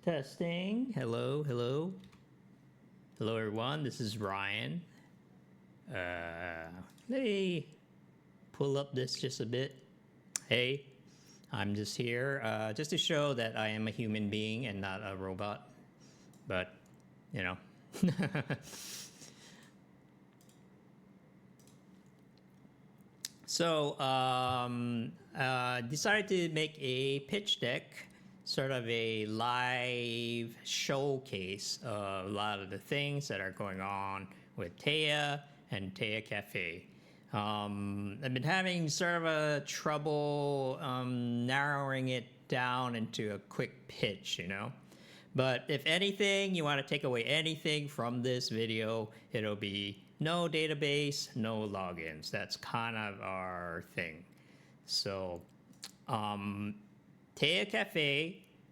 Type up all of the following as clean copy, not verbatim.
Testing. Hello, hello. Hello, everyone. This is Ryan. Let me pull up this just a bit. Hey, I'm just here just to show that I am a human being and not a robot. But, you know. So, decided to make a pitch deck, sort of a live showcase of a lot of the things that are going on with Teia and teia.cafe. I've been having sort of a trouble narrowing it down into a quick pitch, But if anything, you want to take away anything from this video, it'll be no database, no logins. That's kind of our thing. So, teia.cafe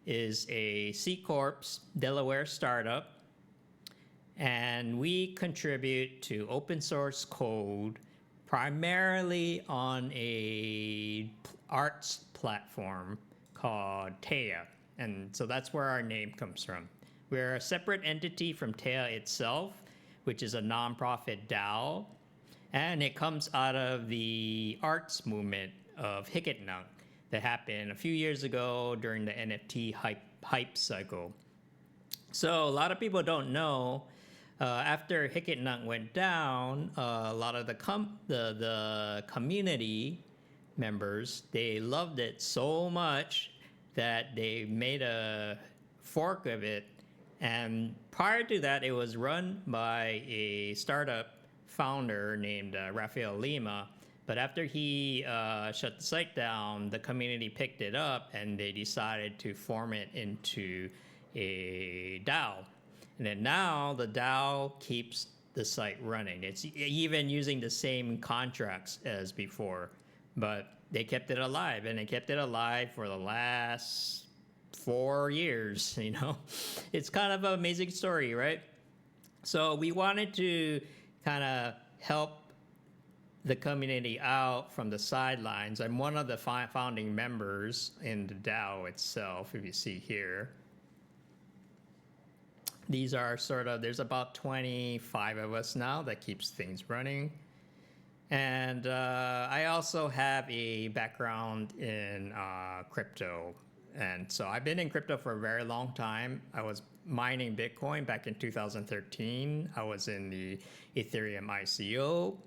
is a C Corp Delaware startup, and we contribute to open source code primarily on a arts platform called Teia. And so that's where our name comes from. We're a separate entity from Teia itself, which is a nonprofit DAO. And it comes out of the arts movement of Hicketnunk that happened a few years ago during the NFT hype cycle. So a lot of people don't know, after Hicketnunk went down, a lot of the community members, they loved it so much that they made a fork of it. And prior to that, it was run by a startup founder named Rafael Lima. But after he shut the site down, the community picked it up and they decided to form it into a DAO. And then now the DAO keeps the site running. It's even using the same contracts as before, but they kept it alive, and they kept it alive for the last 4 years, It's kind of an amazing story, right? So we wanted to kind of help the community out from the sidelines. I'm one of the founding members in the DAO itself, if you see here. These are there's about 25 of us now that keeps things running. And I also have a background in crypto. And so I've been in crypto for a very long time. I was mining Bitcoin back in 2013. I was in the Ethereum ICO.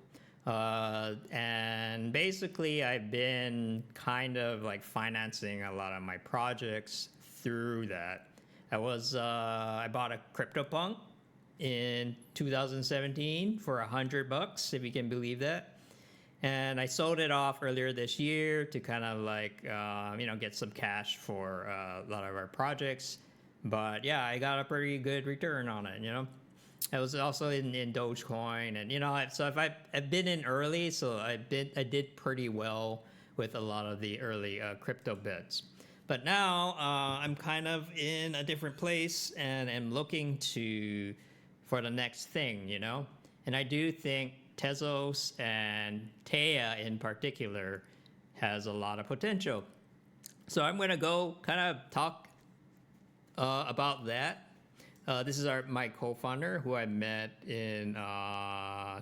And basically, I've been kind of like financing a lot of my projects through that. I bought a CryptoPunk in 2017 for $100, if you can believe that. And I sold it off earlier this year to kind of like, get some cash for a lot of our projects. But yeah, I got a pretty good return on it, I was also in Dogecoin, and so I've been in early, so I did pretty well with a lot of the early crypto bets. But now I'm kind of in a different place and am looking for the next thing, And I do think Tezos and Teia in particular has a lot of potential. So I'm going to go kind of talk about that. This is my co-founder who I met in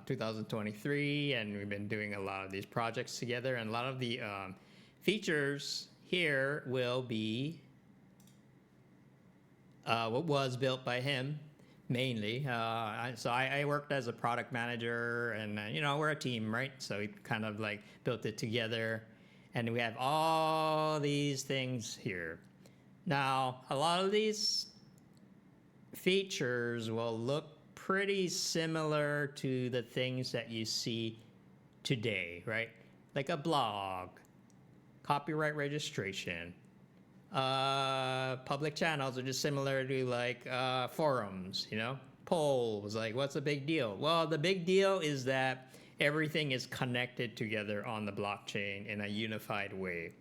2023, and we've been doing a lot of these projects together. And a lot of the features here will be what was built by him mainly. So I worked as a product manager, and we're a team, right? So we kind of like built it together, and we have all these things here. Now, a lot of these features will look pretty similar to the things that you see today, right? Like a blog, copyright registration, public channels are just similar to like forums, polls, like what's the big deal? Well, the big deal is that everything is connected together on the blockchain in a unified way.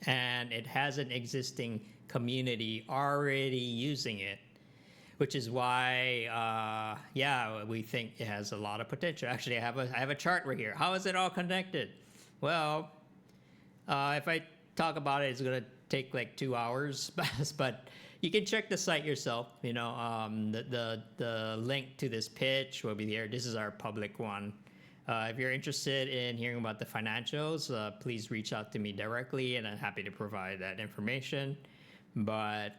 And it has an existing community already using it, which is why, we think it has a lot of potential. Actually, I have a chart right here. How is it all connected? Well, if I talk about it, it's going to take like 2 hours, but You can check the site yourself. The link to this pitch will be there. This is our public one. If you're interested in hearing about the financials, please reach out to me directly, and I'm happy to provide that information. But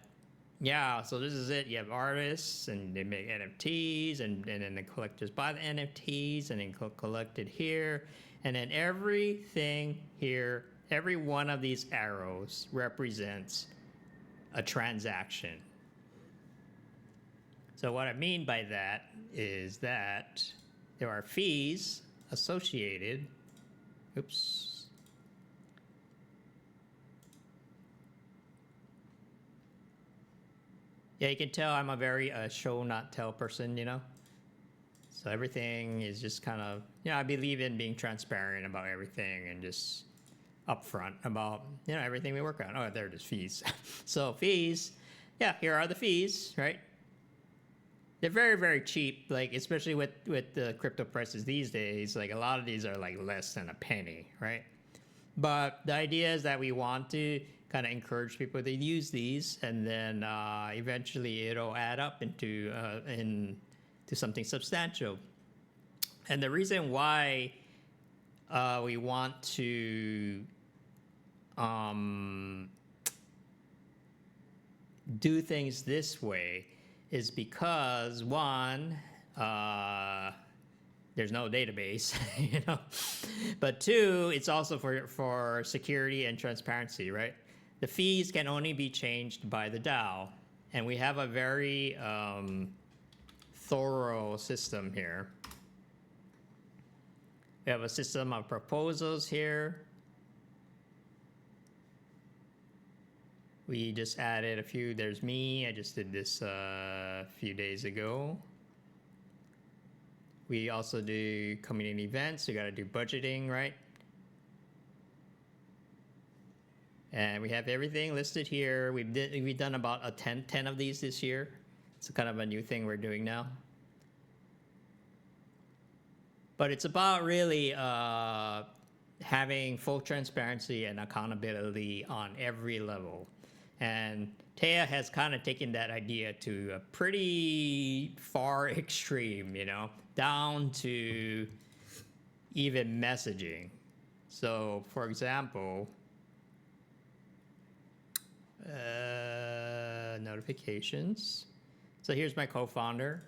yeah, so this is it. You have artists, and they make NFTs, and then the collectors buy the NFTs, and then collect it here. And then everything here, every one of these arrows represents a transaction. So what I mean by that is that there are fees associated. Oops. Yeah, you can tell I'm a very show not tell person, So everything is just kind of, I believe in being transparent about everything and just upfront about, everything we work on. Oh, there it is, fees. So fees, yeah, here are the fees, right? They're very, very cheap, like especially with the crypto prices these days. Like a lot of these are like less than a penny, right? But the idea is that we want to kind of encourage people to use these, and then eventually it'll add up into something substantial. And the reason why we want to do things this way is because one, there's no database, but two, it's also for security and transparency, right? The fees can only be changed by the DAO, and we have a very thorough system here. We have a system of proposals here. We just added a few. There's me. I just did this a few days ago. We also do community events. You got to do budgeting, right? And we have everything listed here. We've done about 10 of these this year. It's kind of a new thing we're doing now. But it's about really having full transparency and accountability on every level. And Teia has kind of taken that idea to a pretty far extreme, down to even messaging. So, for example, notifications. So here's my co-founder,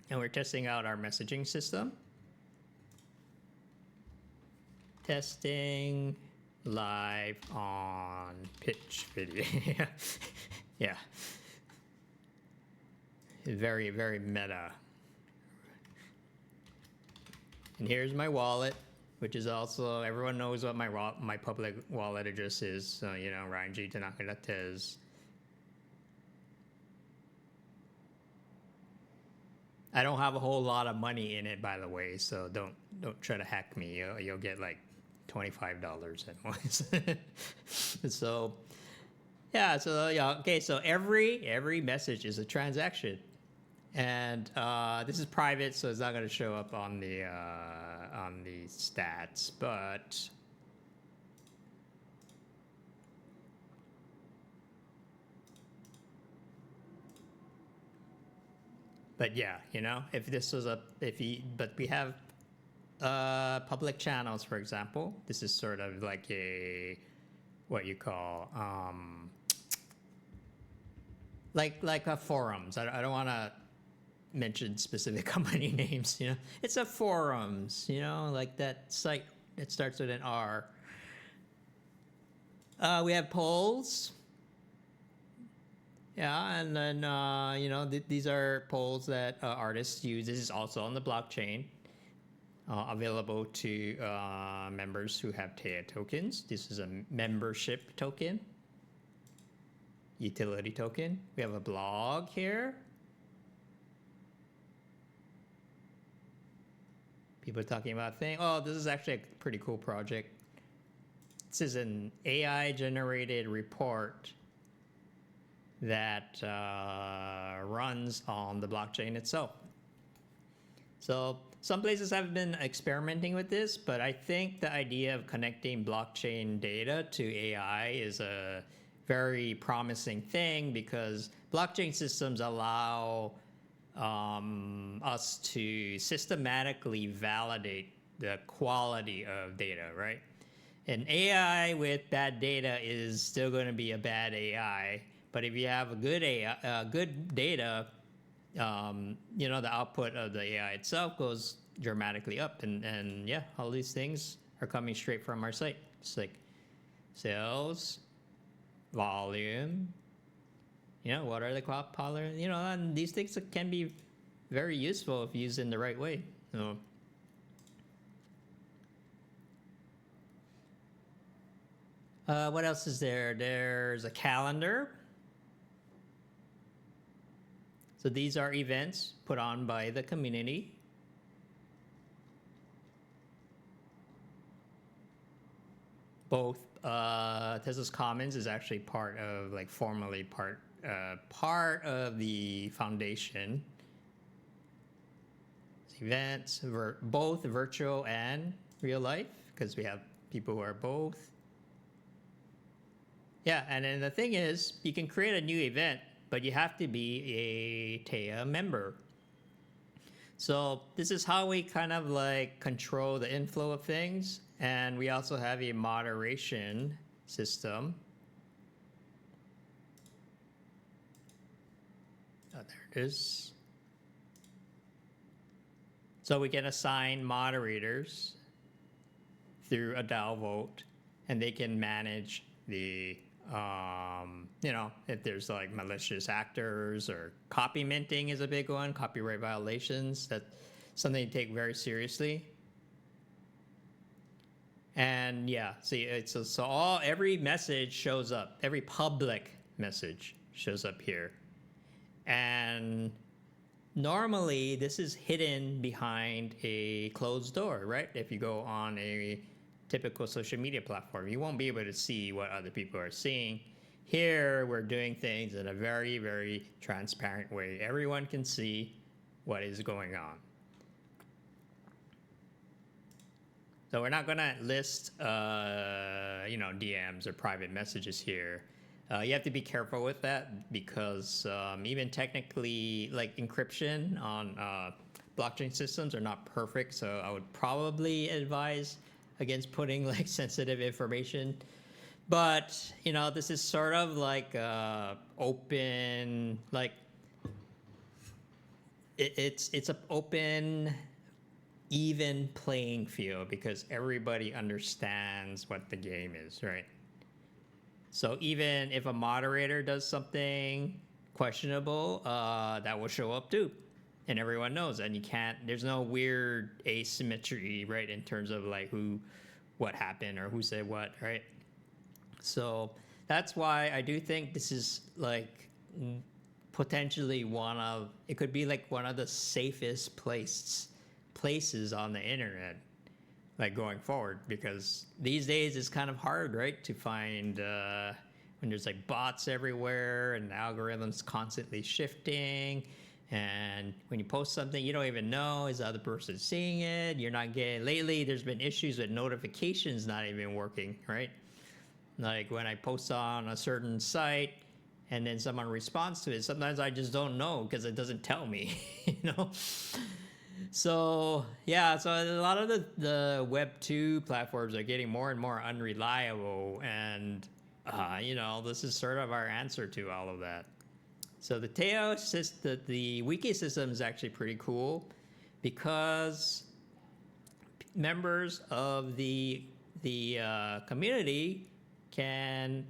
and we're testing out our messaging system. Testing live on pitch video. Yeah. Very, very meta. And here's my wallet, which is also, everyone knows what my public wallet address is. So, Ryanji Tanaka-Latez. I don't have a whole lot of money in it, by the way, so don't try to hack me. You'll get like $25 at once. So, yeah. So okay. So every message is a transaction, and this is private, so it's not going to show up on the stats. But yeah, if this was but we have public channels, for example. This is sort of like what you call like a forums. I don't want to mention specific company names. It's a forums. Like that site that starts with an R. We have polls. Yeah, and then these are polls that artists use. This is also on the blockchain. Available to members who have Teia tokens. This is a membership token, utility token. We have a blog here. People talking about things. Oh, this is actually a pretty cool project. This is an AI-generated report that runs on the blockchain itself. So some places have been experimenting with this, but I think the idea of connecting blockchain data to AI is a very promising thing because blockchain systems allow us to systematically validate the quality of data, right? An AI with bad data is still going to be a bad AI, but if you have a good AI, good data, the output of the AI itself goes dramatically up, and yeah, all these things are coming straight from our site. It's like sales, volume, what are the popular, and these things can be very useful if used in the right way. So, what else is there? There's a calendar. So these are events put on by the community. Both Tesla's Commons is actually formally part of the foundation. Events, both virtual and real life, because we have people who are both. Yeah, and then the thing is, you can create a new event, but you have to be a teia member. So this is how we kind of control the inflow of things. And we also have a moderation system. Oh, there it is. So we can assign moderators through a DAO vote, and they can manage the, if there's malicious actors, or copy minting is a big one, copyright violations. That's something to take very seriously. And yeah, see, every message shows up, every public message shows up here. And normally this is hidden behind a closed door, right? If you go on a typical social media platform, you won't be able to see what other people are seeing. Here, we're doing things in a very, very transparent way. Everyone can see what is going on. So we're not going to list, DMs or private messages here. You have to be careful with that because even technically, encryption on blockchain systems are not perfect. So I would probably advise against putting sensitive information. But this is sort of open, it's an open, even playing field because everybody understands what the game is, right? So even if a moderator does something questionable, that will show up too, and everyone knows. And there's no weird asymmetry, right, in terms of what happened or who said what, right? So that's why I do think this is potentially it could be one of the safest places on the internet going forward, because these days it's kind of hard, right, to find when there's bots everywhere and the algorithm's constantly shifting, and when you post something you don't even know is the other person seeing it. You're not getting, lately there's been issues with notifications not even working, right? When I post on a certain site and then someone responds to it, sometimes I just don't know because it doesn't tell me. So yeah, so a lot of the Web 2 platforms are getting more and more unreliable, and this is sort of our answer to all of that. So the teia system, the wiki system, is actually pretty cool because members of the community can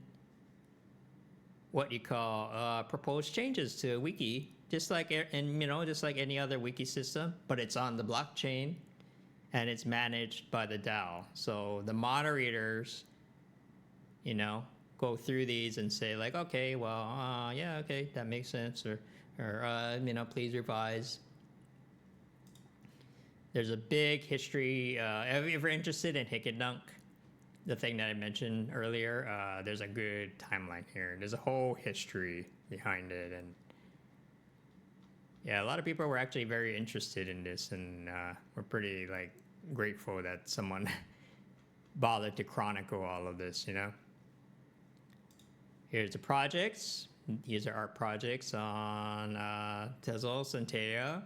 propose changes to a wiki, just like any other wiki system, but it's on the blockchain and it's managed by the DAO. So the moderators, go through these and say okay, well, yeah, okay, that makes sense, or please revise. There's a big history. If you're interested in Hickendunk, the thing that I mentioned earlier, there's a good timeline here. There's a whole history behind it, and yeah, a lot of people were actually very interested in this, and we're pretty grateful that someone bothered to chronicle all of this, Here's the projects. These are our projects on Tezos and Teia,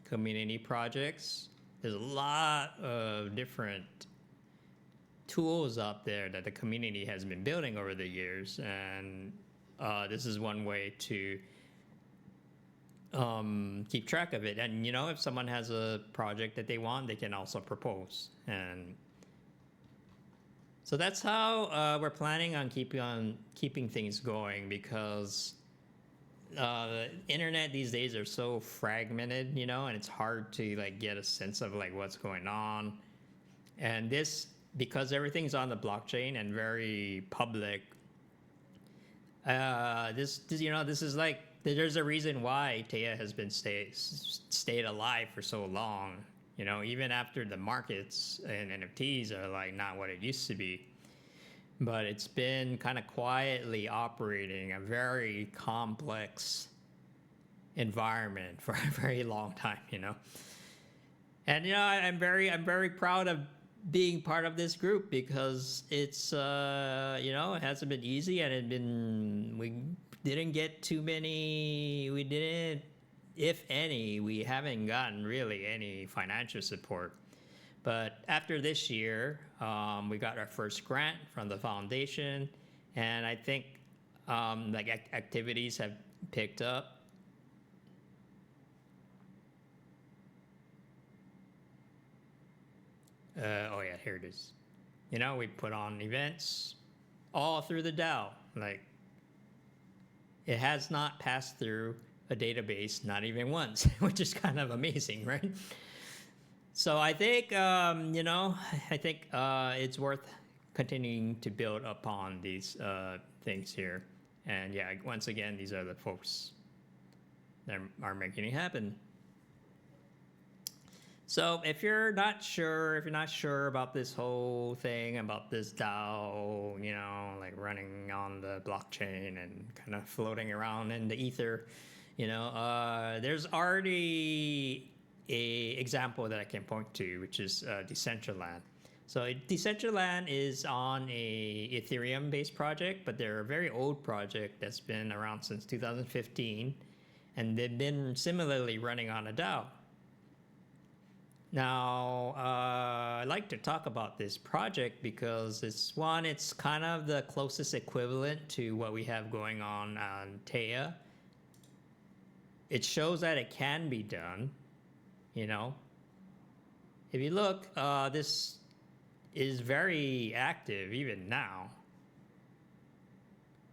community projects. There's a lot of different tools out there that the community has been building over the years, and this is one way to keep track of it. And if someone has a project that they want, they can also propose. And so that's how we're planning on keeping things going, because internet these days are so fragmented, and it's hard to get a sense of what's going on. And this, because everything's on the blockchain and very public, this is there's a reason why Teia has been stayed alive for so long. Even after the markets and NFTs are not what it used to be, but it's been kind of quietly operating a very complex environment for a very long time. And I'm very proud of being part of this group, because it's it hasn't been easy, and we didn't get too many. We didn't, if any, we haven't gotten really any financial support. But after this year, we got our first grant from the foundation, and I think activities have picked up. Oh yeah, here it is. We put on events all through the DAO. It has not passed through a database, not even once, which is kind of amazing, right? So I think, it's worth continuing to build upon these things here. And yeah, once again, these are the folks that are making it happen. So if you're not sure about this whole thing, about this DAO, running on the blockchain and kind of floating around in the ether, there's already a example that I can point to, which is Decentraland. So Decentraland is on a Ethereum-based project, but they're a very old project that's been around since 2015, and they've been similarly running on a DAO. Now, I'd like to talk about this project because it's kind of the closest equivalent to what we have going on Teia. It shows that it can be done, If you look, this is very active even now.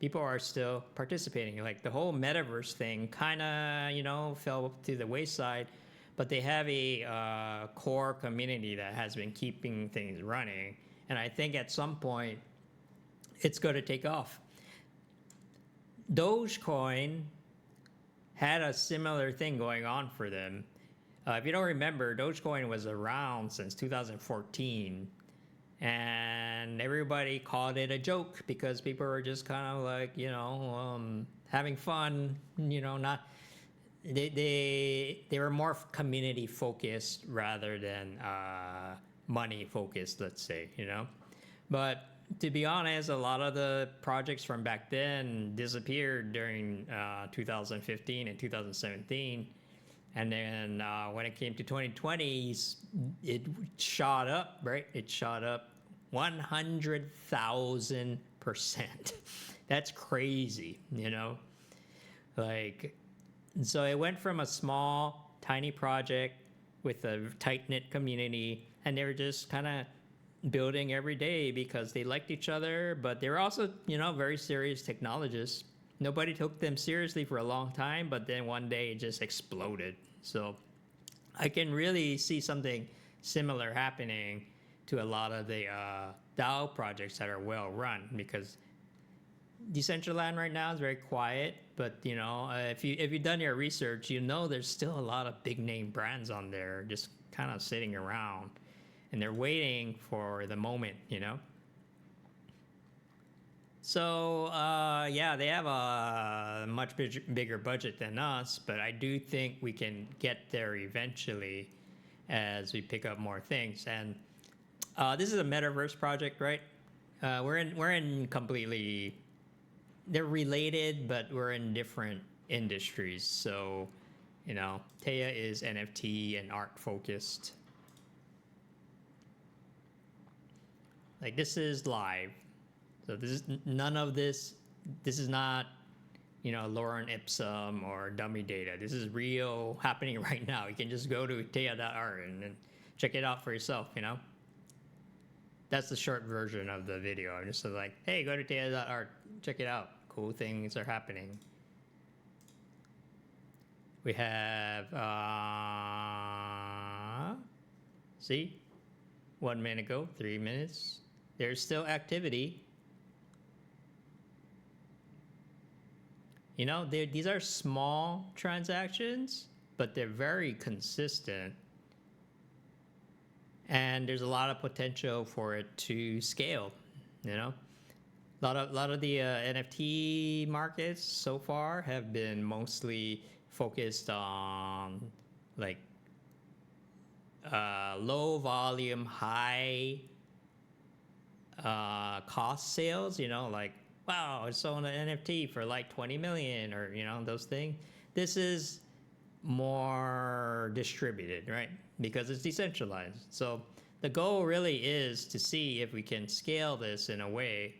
People are still participating. The whole metaverse thing kind of, fell to the wayside. But they have a core community that has been keeping things running. And I think at some point, it's going to take off. Dogecoin had a similar thing going on for them. If you don't remember, Dogecoin was around since 2014. And everybody called it a joke because people were just kind of having fun, not... They were more community focused rather than money focused, let's say, But to be honest, a lot of the projects from back then disappeared during 2015 and 2017. And then when it came to 2020, it shot up, right? It shot up 100,000%. That's crazy, So it went from a small, tiny project with a tight-knit community, and they were just kind of building every day because they liked each other, but they were also, very serious technologists. Nobody took them seriously for a long time, but then one day it just exploded. So I can really see something similar happening to a lot of the DAO projects that are well run, because Decentraland right now is very quiet, but if you've done your research, there's still a lot of big name brands on there just kind of sitting around, and they're waiting for the moment, So yeah, they have a much bigger budget than us, but I do think we can get there eventually as we pick up more things. And this is a metaverse project, right? We're in completely they're related, but we're in different industries. So, Teia is NFT and art focused. Like this is live. So this is none of this. This is not, Lorem Ipsum or dummy data. This is real happening right now. You can just go to teia.art and check it out for yourself. That's the short version of the video. I'm just like, hey, go to teia.art, check it out. Cool things are happening. We have, see, 1 minute ago, 3 minutes. There's still activity. These are small transactions, but they're very consistent. And there's a lot of potential for it to scale, A lot of the NFT markets so far have been mostly focused on like low volume, high cost sales, like, wow, I sold an NFT for like 20 million or, those things. This is more distributed, right? Because it's decentralized. So the goal really is to see if we can scale this in a way,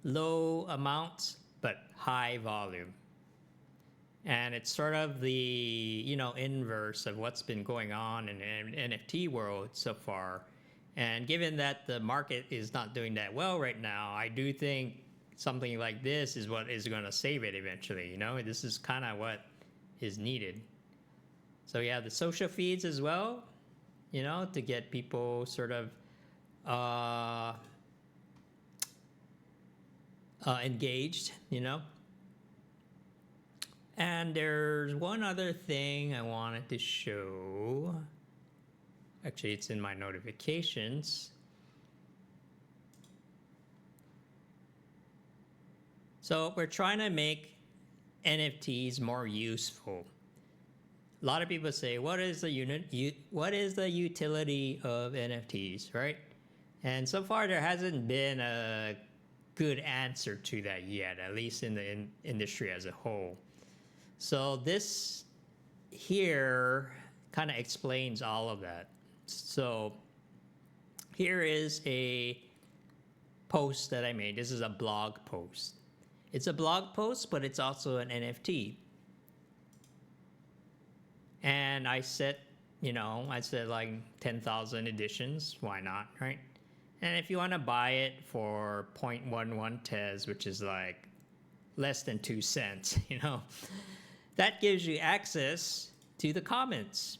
low amounts, but high volume. And it's sort of the, inverse of what's been going on in the NFT world so far. And given that the market is not doing that well right now, I do think something like this is what is going to save it eventually. This is kind of what is needed. So yeah, the social feeds as well, to get people sort of engaged, And there's one other thing I wanted to show. Actually, it's in my notifications. So we're trying to make NFTs more useful. A lot of people say, what is the utility of NFTs, right? And so far, there hasn't been a good answer to that yet, at least in the industry as a whole. So this here kind of explains all of that. So here is a post that I made. This is a blog post. It's a blog post, but it's also an NFT. And I said like 10,000 editions. Why not, right? And if you want to buy it for 0.11 TES, which is like less than 2 cents, that gives you access to the comments.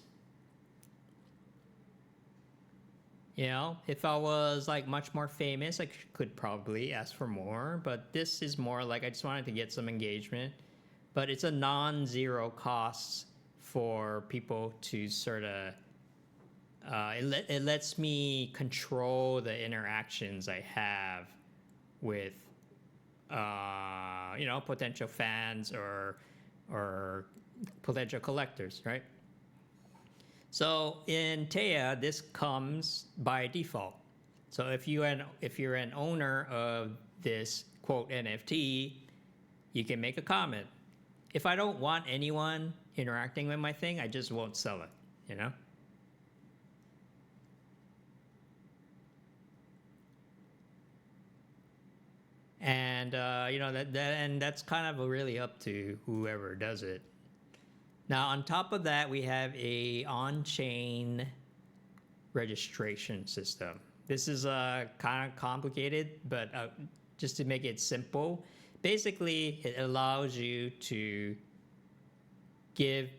If I was like much more famous, I could probably ask for more, but this is more like I just wanted to get some engagement. But it's a non-zero cost for people to sort of, it lets me control the interactions I have with, potential fans or potential collectors, right? So in Teia, this comes by default. So if you're an owner of this quote NFT, you can make a comment. If I don't want anyone interacting with my thing, I just won't sell it, And and that's kind of really up to whoever does it. Now, on top of that, we have a on-chain registration system. This is kind of complicated, but just to make it simple, basically it allows you to give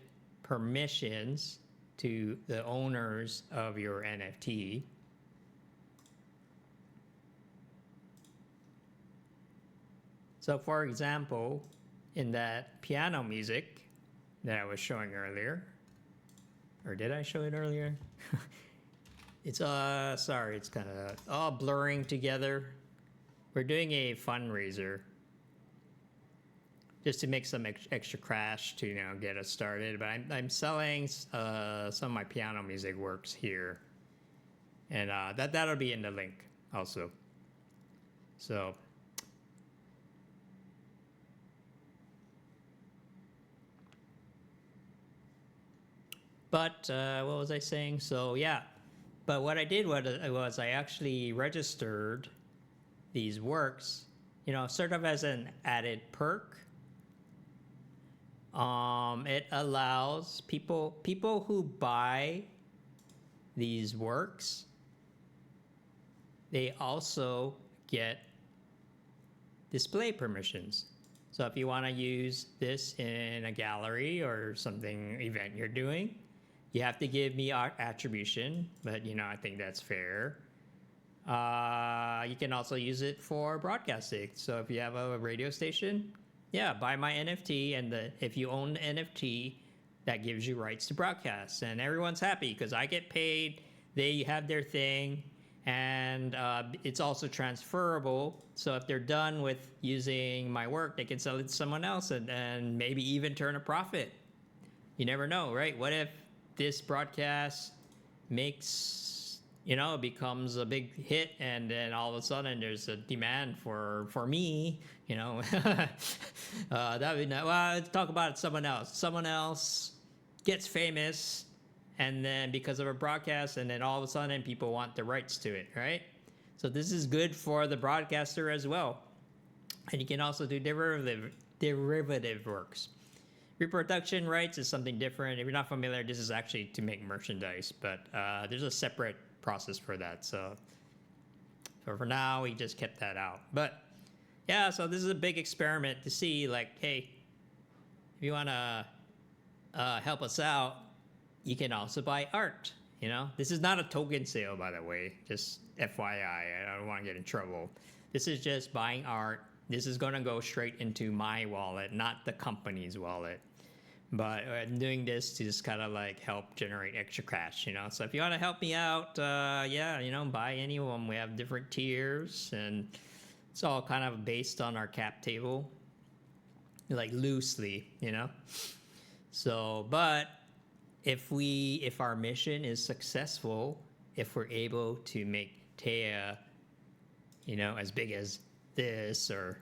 permissions to the owners of your NFT. So for example, in that piano music that I was showing earlier, or did I show it earlier? It's sorry, it's kind of all blurring together. We're doing a fundraiser just to make some extra cash to get us started. But I'm selling some of my piano music works here, and that'll be in the link also. So But what was I saying? So yeah, but what I did was I actually registered these works, sort of as an added perk. It allows people who buy these works, they also get display permissions. So if you want to use this in a gallery or something event you're doing, you have to give me attribution, but I think that's fair. You can also use it for broadcasting. So if you have a radio station, yeah, buy my NFT, and if you own the NFT, that gives you rights to broadcast, and everyone's happy because I get paid. They have their thing, and it's also transferable. So if they're done with using my work, they can sell it to someone else, and maybe even turn a profit. You never know, right? What if this broadcast makes, becomes a big hit, and then all of a sudden there's a demand for me, that would not, well, let's talk about it. Someone else gets famous, and then because of a broadcast, and then all of a sudden people want the rights to it, right? So this is good for the broadcaster as well. And you can also do derivative works. Reproduction rights is something different. If you're not familiar, this is actually to make merchandise, but there's a separate process for that. So for now, we just kept that out. But yeah, so this is a big experiment to see, like, hey, if you want to help us out, you can also buy art. This is not a token sale, by the way. Just FYI, I don't want to get in trouble. This is just buying art. This is going to go straight into my wallet, not the company's wallet. But I'm doing this to just kind of like help generate extra cash, So if you want to help me out, buy any of them. We have different tiers, and it's all kind of based on our cap table, like loosely, So, but if our mission is successful, if we're able to make teia, as big as this, or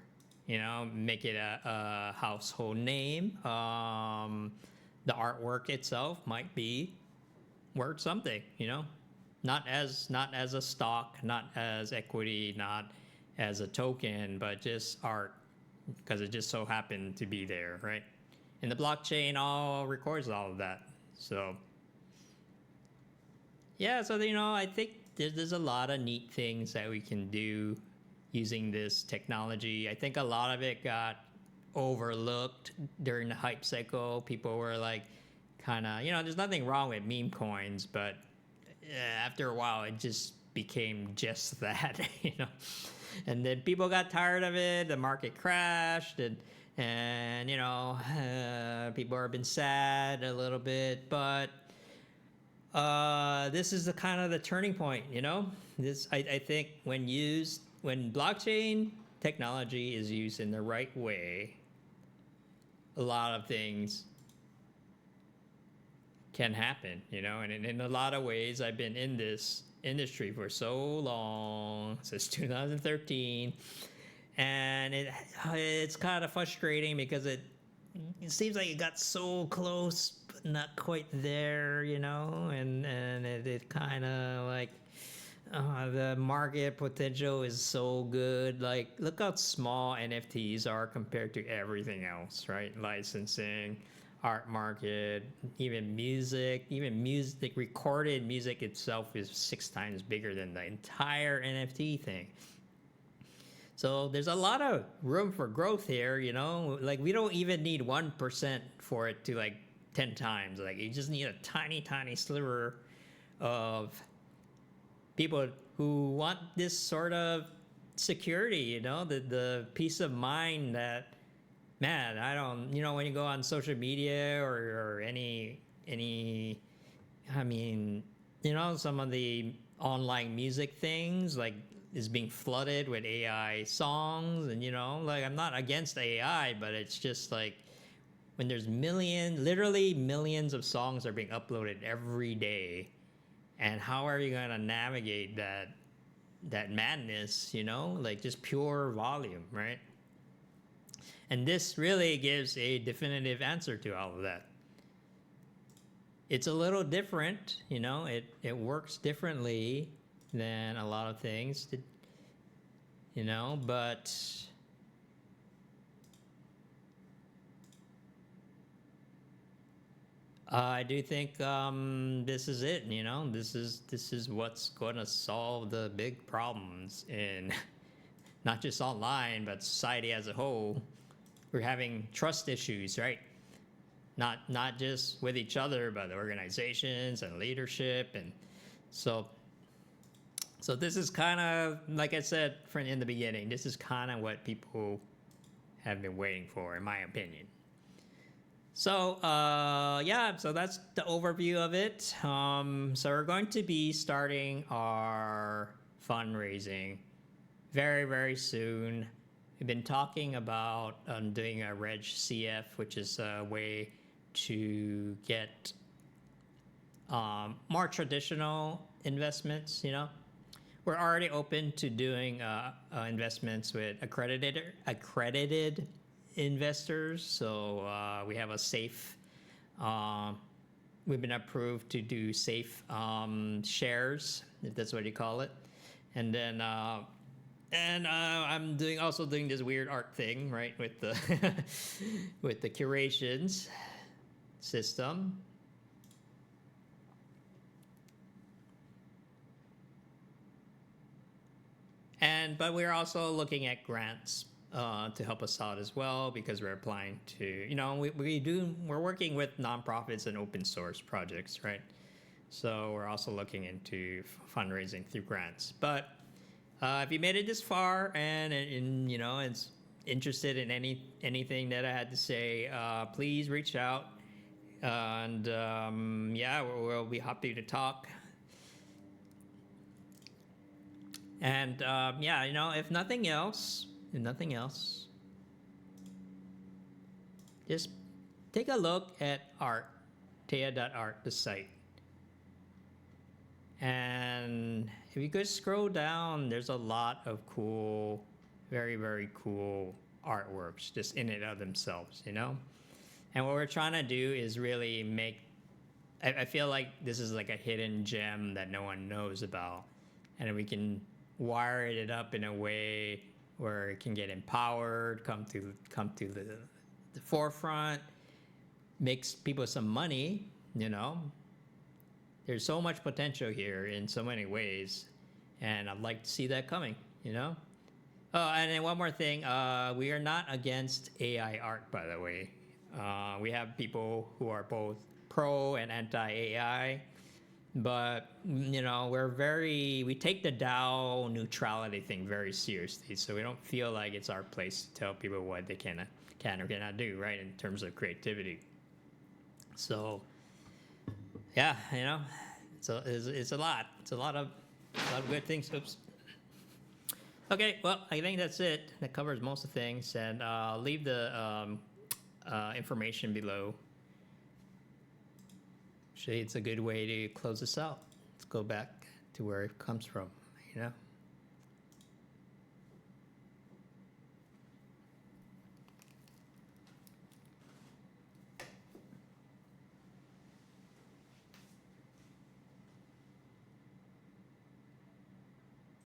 make it a household name, the artwork itself might be worth something, not as a stock, not as equity, not as a token, but just art, because it just so happened to be there, right? And the blockchain all records all of that. So yeah, so I think there's a lot of neat things that we can do using this technology. I think a lot of it got overlooked during the hype cycle. People were like, kind of, there's nothing wrong with meme coins, but after a while, it just became just that, And then people got tired of it. The market crashed, and people have been sad a little bit, but this is the kind of the turning point. This, I think, when blockchain technology is used in the right way, a lot of things can happen, and in a lot of ways, I've been in this industry for so long, since 2013, and it's kind of frustrating because it seems like it got so close but not quite there, and it kind of like the market potential is so good. Like, look how small NFTs are compared to everything else, right? Licensing, art market, even music, recorded music itself is 6 times bigger than the entire NFT thing. So there's a lot of room for growth here, Like, we don't even need 1% for it to, like, 10 times. Like, you just need a tiny, tiny sliver of people who want this sort of security, the peace of mind that, man, I don't, when you go on social media or any, I mean, some of the online music things, like, is being flooded with AI songs, and like, I'm not against AI, but it's just like, when there's literally millions of songs are being uploaded every day, and how are you going to navigate that madness, like, just pure volume, right? And this really gives a definitive answer to all of that. it's a little different, you know, it works differently than a lot of things, you know, but I do think this is it, you know, this is what's going to solve the big problems in not just online, but society as a whole. We're having trust issues, right? Not just with each other, but organizations and leadership, and so this is kind of like I said from in the beginning. This is kind of what people have been waiting for, in my opinion. So yeah, so that's the overview of it. So we're going to be starting our fundraising very soon. We've been talking about doing a Reg CF, which is a way to get more traditional investments. You know, we're already open to doing investments with accredited investors. So we have a safe. We've been approved to do safe shares, if that's what you call it, and then. I'm also doing this weird art thing, right, with the with the curations system. But we're also looking at grants to help us out as well, because we're applying to, you know, we're working with nonprofits and open source projects, right? So we're also looking into fundraising through grants. But if you made it this far and you know, it's interested in anything that I had to say, please reach out, and yeah, we'll be happy to talk. And yeah, you know, if nothing else, just take a look at art, teia.art, the site. And if you could scroll down, there's a lot of cool, very cool artworks just in and of themselves, you know? And what we're trying to do is really make, I feel like this is like a hidden gem that no one knows about. And we can wire it up in a way where it can get empowered, come to the forefront, makes people some money, you know? There's so much potential here in so many ways, and I'd like to see that coming, you know? Oh, and then one more thing. We are not against AI art, by the way. We have people who are both pro and anti-AI, but, you know, we take the DAO neutrality thing very seriously, so we don't feel like it's our place to tell people what they can or cannot do, right, in terms of creativity. So yeah, you know, it's a lot. It's a lot of good things. Oops. Okay, well, I think that's it. That covers most of the things, and I'll leave the information below. Actually, it's a good way to close this out. Let's go back to where it comes from, you know.